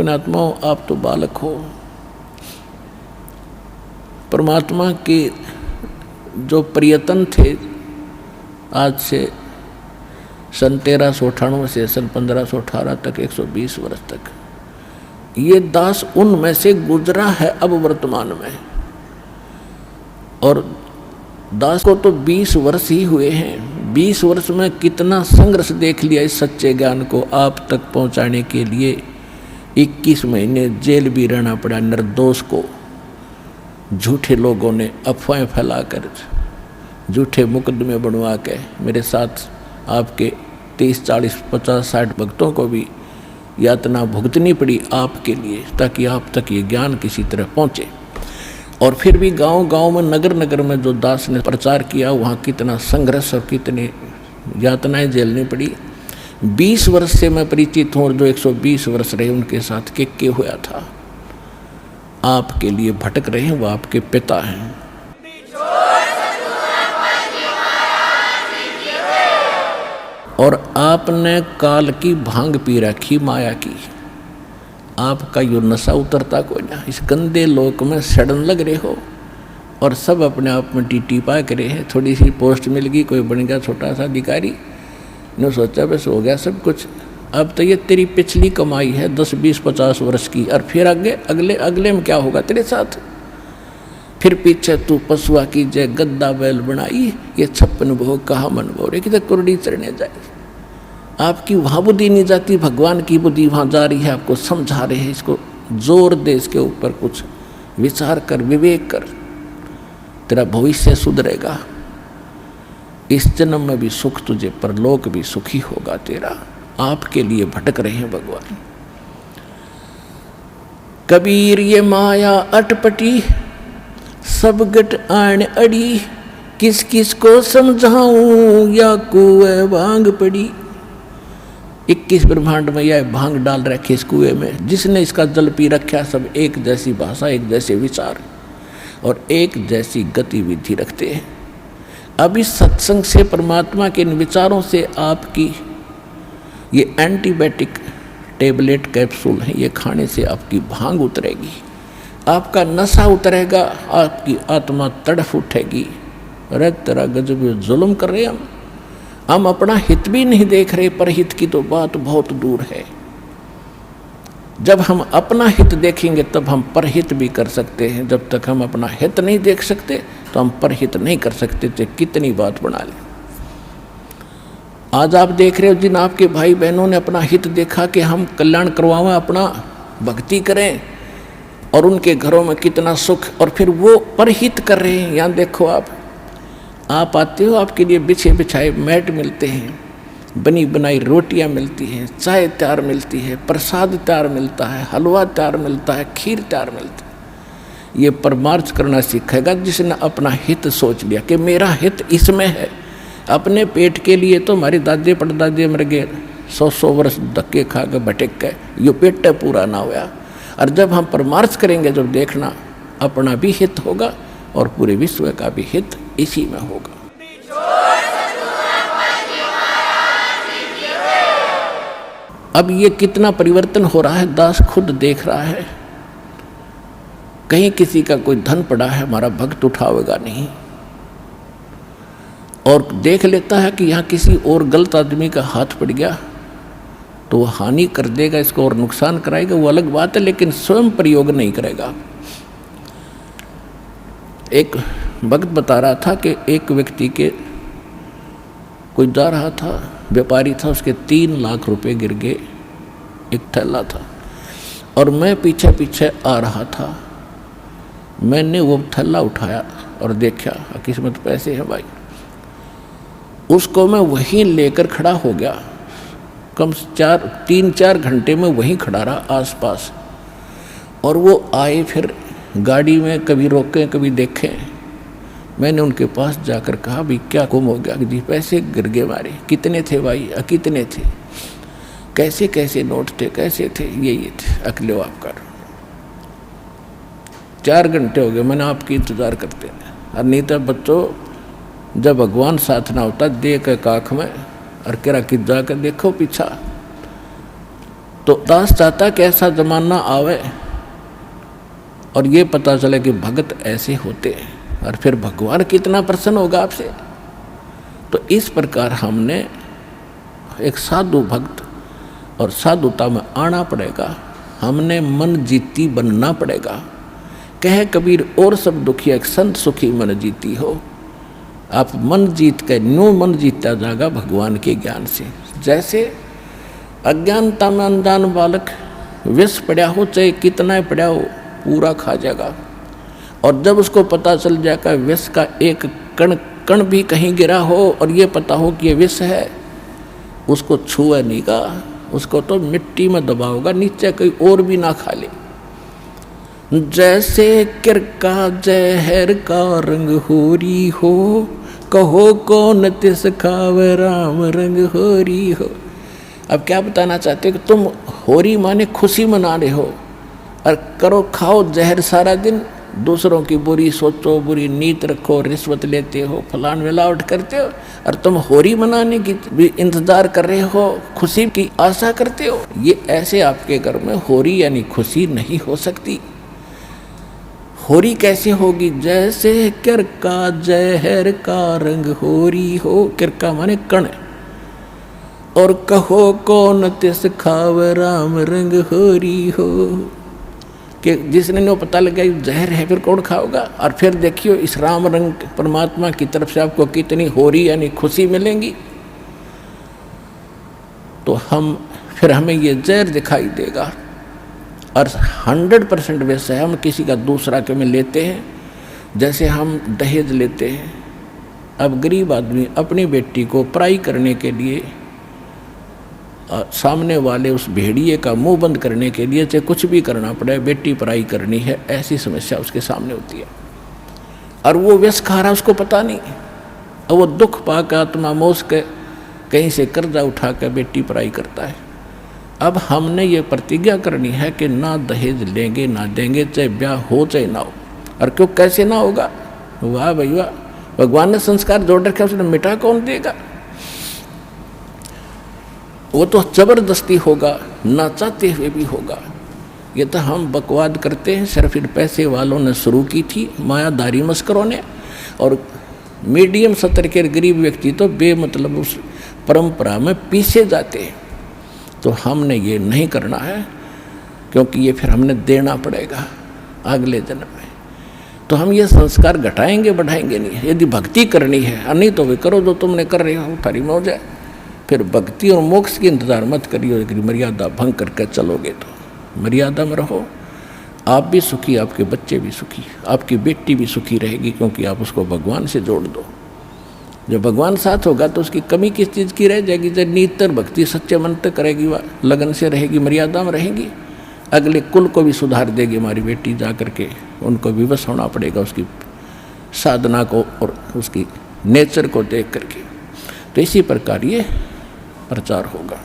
पुण्यात्माओं, आप तो बालक हो। परमात्मा के जो प्रयत्न थे आज से सन 1398 से सन 1518 तक 120 वर्ष तक, ये दास उनमें से गुजरा है अब वर्तमान में। और दास को तो 20 वर्ष ही हुए हैं। 20 वर्ष में कितना संघर्ष देख लिया इस सच्चे ज्ञान को आप तक पहुंचाने के लिए। 21 महीने जेल भी रहना पड़ा निर्दोष को। झूठे लोगों ने अफवाहें फैलाकर, झूठे मुकदमे बनवा के मेरे साथ आपके 30, 40, 50, 60 भक्तों को भी यातना भुगतनी पड़ी आपके लिए, ताकि आप तक ये ज्ञान किसी तरह पहुँचे। और फिर भी गांव गांव में, नगर नगर में जो दास ने प्रचार किया, वहाँ कितना संघर्ष और कितने यातनाएं झेलनी पड़ी। 20 वर्ष से मैं परिचित हूँ और जो 120 वर्ष रहे उनके साथ के हुआ था। आपके लिए भटक रहे हैं, वो आपके पिता हैं। और आपने काल की भांग पी रखी माया की। आपका यो नशा उतरता कोई ना। इस गंदे लोक में सड़न लग रहे हो और सब अपने आप में टीटी पा करे हैं। थोड़ी सी पोस्ट मिल गई, कोई बन गया छोटा सा अधिकारी, ने सोचा बस हो गया सब कुछ। अब तो ये तेरी पिछली कमाई है 10, 20, 50 वर्ष की, और फिर आगे अगले में क्या होगा तेरे साथ। फिर पीछे तू पशुआ की जय गद्दा बैल बनाई, ये 56 भोग कहाँ मन बोरे कि कुरडी चढ़ने जाए। आपकी वहाँ बुद्धि नहीं जाती, भगवान की बुद्धि वहाँ जा रही है, आपको समझा रहे हैं। इसको जोर दे, इसके ऊपर कुछ विचार कर, विवेक कर, तेरा भविष्य सुधरेगा। इस जन्म में भी सुख तुझे, परलोक भी सुखी होगा तेरा। आपके लिए भटक रहे हैं भगवान। कबीर ये माया अटपटी, सब गट आन अड़ी, किस किस को समझाऊं या कुएं भांग पड़ी। 21 ब्रह्मांड में यह भांग डाल रखे इस कुएं में। जिसने इसका जल पी रखा, सब एक जैसी भाषा, एक जैसे विचार और एक जैसी गतिविधि रखते हैं। अब इस सत्संग से, परमात्मा के इन विचारों से आपकी ये एंटीबायोटिक टेबलेट कैप्सूल है, ये खाने से आपकी भांग उतरेगी, आपका नशा उतरेगा, आपकी आत्मा तड़फ उठेगी। अरे तेरा गजब जुल्म कर रहे हम अपना हित भी नहीं देख रहे, पर हित की तो बात बहुत दूर है। जब हम अपना हित देखेंगे तब हम परहित भी कर सकते हैं। जब तक हम अपना हित नहीं देख सकते तो हम परहित नहीं कर सकते थे। कितनी बात बना लें। आज आप देख रहे हो जिन आपके भाई बहनों ने अपना हित देखा कि हम कल्याण करवाएं, अपना भक्ति करें, और उनके घरों में कितना सुख, और फिर वो परहित कर रहे हैं। यहाँ देखो आप आते हो, आपके लिए बिछे बिछाए मैट मिलते हैं, बनी बनाई रोटियां मिलती हैं, चाय तैयार मिलती है, प्रसाद तैयार मिलता है, हलवा तैयार मिलता है, खीर तैयार मिलता है। ये परमार्थ करना सीखेगा जिसने अपना हित सोच लिया कि मेरा हित इसमें है। अपने पेट के लिए तो हमारे दादे परदादे मर गए, 100 वर्ष धक्के खा के भटक गए, यो पेट पूरा ना हुआ। और जब हम परमार्थ करेंगे, जब देखना अपना भी हित होगा और पूरे विश्व का भी हित इसी में होगा। अब ये कितना परिवर्तन हो रहा है, दास खुद देख रहा है। कहीं किसी का कोई धन पड़ा है, हमारा भक्त उठावेगा नहीं, और देख लेता है कि यहाँ किसी और गलत आदमी का हाथ पड़ गया तो वो हानि कर देगा, इसको और नुकसान कराएगा, वो अलग बात है, लेकिन स्वयं प्रयोग नहीं करेगा। एक भक्त बता रहा था कि एक व्यक्ति के कोई जा रहा था, व्यापारी था, उसके 3 लाख रुपए गिर गए, एक थैला था, और मैं पीछे पीछे आ रहा था। मैंने वो थैला उठाया और देखा, किस्मत पैसे हैं भाई। उसको मैं वहीं लेकर खड़ा हो गया, कम से 3-4 घंटे में वहीं खड़ा रहा आसपास। और वो आए, फिर गाड़ी में कभी रोके कभी देखे। मैंने उनके पास जाकर कहा, भाई क्या गुम हो गया? जी पैसे गिर गए मारे। कितने थे भाई? कितने थे? कैसे कैसे नोट थे? कैसे थे? ये थे। अकले आपका 4 घंटे हो गए मैंने आपकी इंतज़ार करते हैं। और नहीं तो बच्चों, जब भगवान साथ ना होता, दे के काख में और केरा कि जाकर देखो पीछा। तो दास चाहता कि ऐसा जमाना आवे और ये पता चले कि भगत ऐसे होते हैं, और फिर भगवान कितना प्रसन्न होगा आपसे। तो इस प्रकार हमने एक साधु भक्त और साधुता में आना पड़ेगा, हमने मन जीती बनना पड़ेगा। कहे कबीर और सब दुखी एक संत सुखी मन जीती हो। आप मन जीत के न्यू मन जीता जाएगा भगवान के ज्ञान से। जैसे अज्ञानता में अनजान बालक विष पड़ा हो, चाहे कितना पड़ा हो, पूरा खा जाएगा। और जब उसको पता चल जाएगा विष का एक कण कण भी कहीं गिरा हो और ये पता हो कि ये विष है, उसको छुए नहीं का, उसको तो मिट्टी में दबाओगा, नीचे कोई और भी ना खा ले। जैसे किरका जहर का रंग होरी हो, कहो कौन तिस खावे राम रंग होरी हो। अब क्या बताना चाहते हो कि तुम होरी माने खुशी मना रहे हो और करो खाओ जहर सारा दिन, दूसरों की बुरी सोचो, बुरी नीत रखो, रिश्वत लेते हो, फलान मिलावट करते हो, और तुम होरी मनाने की भी इंतजार कर रहे हो, खुशी की आशा करते हो। ये ऐसे आपके घर में होरी यानी खुशी नहीं हो सकती। होरी कैसे होगी? जैसे किरका जहर का रंग होरी हो, किरका माने कण, और कहो कौन तिस खाव राम रंग होरी हो, कि जिसने नो पता लगा जहर है फिर कौन खाओगा। और फिर देखियो इस राम रंग परमात्मा की तरफ से आपको कितनी होरी यानी खुशी मिलेंगी। तो फिर हमें ये जहर दिखाई देगा और 100% वैसे हम किसी का दूसरा के में लेते हैं। जैसे हम दहेज लेते हैं, अब गरीब आदमी अपनी बेटी को पराई करने के लिए, सामने वाले उस भेड़िए का मुंह बंद करने के लिए चाहे कुछ भी करना पड़े, बेटी पराई करनी है, ऐसी समस्या उसके सामने होती है। और वो व्यस खा रहा, उसको पता नहीं, और वो दुख पाकर आत्मा मोस के कहीं से कर्जा उठा कर बेटी पराई करता है। अब हमने ये प्रतिज्ञा करनी है कि ना दहेज लेंगे ना देंगे, चाहे ब्याह हो चाहे ना हो। और क्यों कैसे ना होगा? वाह भाई वाह, भगवान ने संस्कार जोड़ रखे, उसने मिटा कौन देगा? वो तो जबरदस्ती होगा, ना चाहते हुए भी होगा। ये तो हम बकवाद करते हैं, सिर्फ इन पैसे वालों ने शुरू की थी, मायादारी मस्करों ने, और मीडियम स्तर के गरीब व्यक्ति तो बेमतलब उस परंपरा में पीछे जाते हैं। तो हमने ये नहीं करना है, क्योंकि ये फिर हमने देना पड़ेगा अगले जन्म में। तो हम ये संस्कार घटाएंगे बढ़ाएंगे नहीं। यदि भक्ति करनी है, नहीं तो वे करो जो तुमने कर रहे हो, तारी मौज है। फिर भक्ति और मोक्ष की इंतजार मत करिए। यदि मर्यादा भंग करके चलोगे तो मर्यादा में रहो, आप भी सुखी, आपके बच्चे भी सुखी, आपकी बेटी भी सुखी रहेगी, क्योंकि आप उसको भगवान से जोड़ दो। जब भगवान साथ होगा तो उसकी कमी किस चीज़ की रह जाएगी? जब नितर भक्ति सच्चे मन तक करेगी, वह लगन से रहेगी, मर्यादा में रहेगी, अगले कुल को भी सुधार देगी हमारी बेटी। जा करके उनको विवश होना पड़ेगा उसकी साधना को और उसकी नेचर को देख करके। तो इसी प्रकार ये प्रचार होगा।